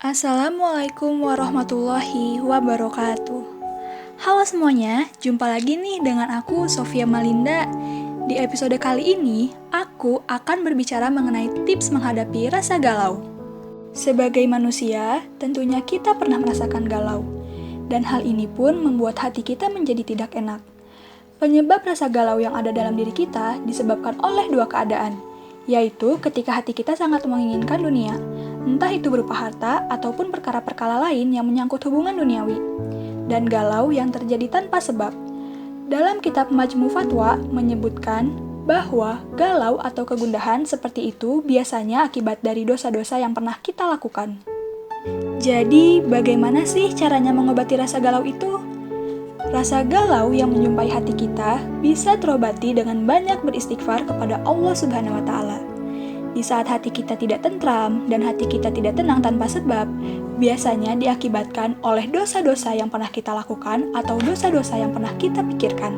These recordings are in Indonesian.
Assalamualaikum warahmatullahi wabarakatuh. Halo semuanya, jumpa lagi nih dengan aku Sofia Malinda. Di episode kali ini, aku akan berbicara mengenai tips menghadapi rasa galau. Sebagai manusia, tentunya kita pernah merasakan galau. Dan hal ini pun membuat hati kita menjadi tidak enak. Penyebab rasa galau yang ada dalam diri kita disebabkan oleh dua keadaan, yaitu ketika hati kita sangat menginginkan dunia, entah itu berupa harta ataupun perkara-perkara lain yang menyangkut hubungan duniawi, dan galau yang terjadi tanpa sebab. Dalam kitab Majmu Fatwa menyebutkan bahwa galau atau kegundahan seperti itu biasanya akibat dari dosa-dosa yang pernah kita lakukan. Jadi, bagaimana sih caranya mengobati rasa galau itu? Rasa galau yang menyumpai hati kita bisa terobati dengan banyak beristighfar kepada Allah Subhanahu wa Ta'ala. Di saat hati kita tidak tentram dan hati kita tidak tenang tanpa sebab, biasanya diakibatkan oleh dosa-dosa yang pernah kita lakukan atau dosa-dosa yang pernah kita pikirkan.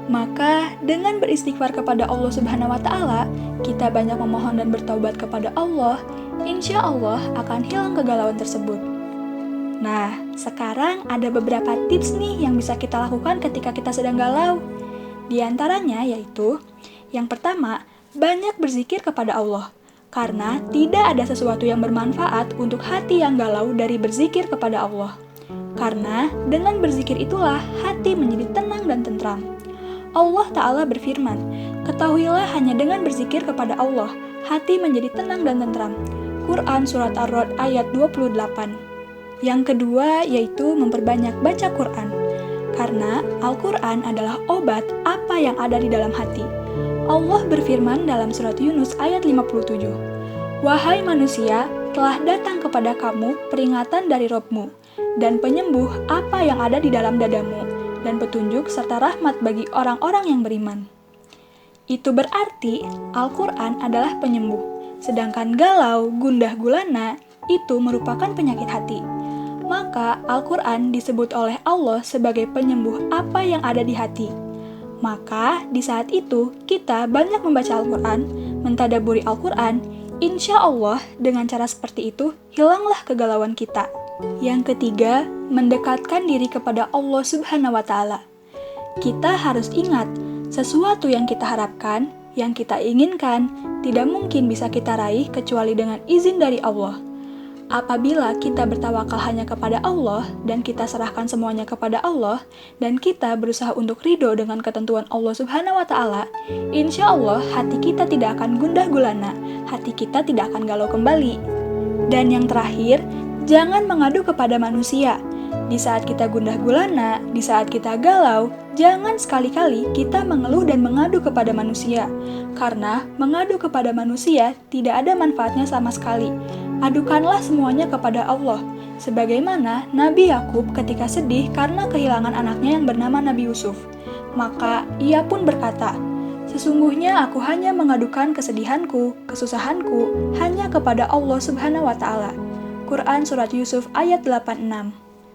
Maka, dengan beristighfar kepada Allah Subhanahu wa Ta'ala, kita banyak memohon dan bertaubat kepada Allah, insya Allah akan hilang kegalauan tersebut. Nah, sekarang ada beberapa tips nih yang bisa kita lakukan ketika kita sedang galau. Di antaranya yaitu, yang pertama, banyak berzikir kepada Allah, karena tidak ada sesuatu yang bermanfaat untuk hati yang galau dari berzikir kepada Allah. Karena dengan berzikir itulah hati menjadi tenang dan tentram. Allah Ta'ala berfirman, ketahuilah hanya dengan berzikir kepada Allah, hati menjadi tenang dan tentram. Quran Surat Ar-Ra'd ayat 28. Yang kedua yaitu memperbanyak baca Quran, karena Al-Quran adalah obat apa yang ada di dalam hati. Allah berfirman dalam surat Yunus ayat 57, wahai manusia, telah datang kepada kamu peringatan dari Rabb-mu, dan penyembuh apa yang ada di dalam dadamu, dan petunjuk serta rahmat bagi orang-orang yang beriman. Itu berarti Al-Quran adalah penyembuh, sedangkan galau, gundah gulana, itu merupakan penyakit hati. Maka Al-Quran disebut oleh Allah sebagai penyembuh apa yang ada di hati. Maka di saat itu kita banyak membaca Al-Quran, mentadaburi Al-Quran, insya Allah dengan cara seperti itu hilanglah kegalauan kita. Yang ketiga, mendekatkan diri kepada Allah Subhanahu wa Ta'ala. Kita harus ingat, sesuatu yang kita harapkan, yang kita inginkan, tidak mungkin bisa kita raih kecuali dengan izin dari Allah. Apabila kita bertawakal hanya kepada Allah dan kita serahkan semuanya kepada Allah dan kita berusaha untuk ridho dengan ketentuan Allah Subhanahu wa Ta'ala, insya Allah hati kita tidak akan gundah gulana, hati kita tidak akan galau kembali. Dan yang terakhir, jangan mengadu kepada manusia. Di saat kita gundah gulana, di saat kita galau, jangan sekali-kali kita mengeluh dan mengadu kepada manusia. Karena mengadu kepada manusia tidak ada manfaatnya sama sekali. Adukanlah semuanya kepada Allah, sebagaimana Nabi Yakub ketika sedih karena kehilangan anaknya yang bernama Nabi Yusuf. Maka ia pun berkata, sesungguhnya aku hanya mengadukan kesedihanku, kesusahanku, hanya kepada Allah Subhanahu wa Ta'ala. Quran Surat Yusuf ayat 86.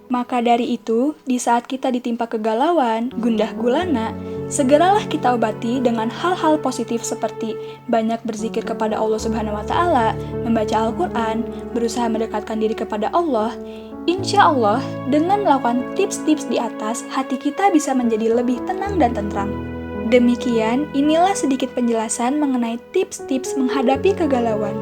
Maka dari itu, di saat kita ditimpa kegalauan, gundah gulana, segeralah kita obati dengan hal-hal positif seperti banyak berzikir kepada Allah Subhanahu wa Ta'ala, membaca Al-Quran, berusaha mendekatkan diri kepada Allah. Insya Allah, dengan melakukan tips-tips di atas, hati kita bisa menjadi lebih tenang dan tentram. Demikian, inilah sedikit penjelasan mengenai tips-tips menghadapi kegalauan.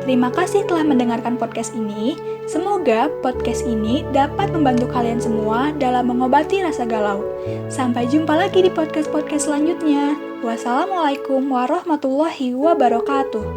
Terima kasih telah mendengarkan podcast ini. Semoga podcast ini dapat membantu kalian semua dalam mengobati rasa galau. Sampai jumpa lagi di podcast-podcast selanjutnya. Wassalamualaikum warahmatullahi wabarakatuh.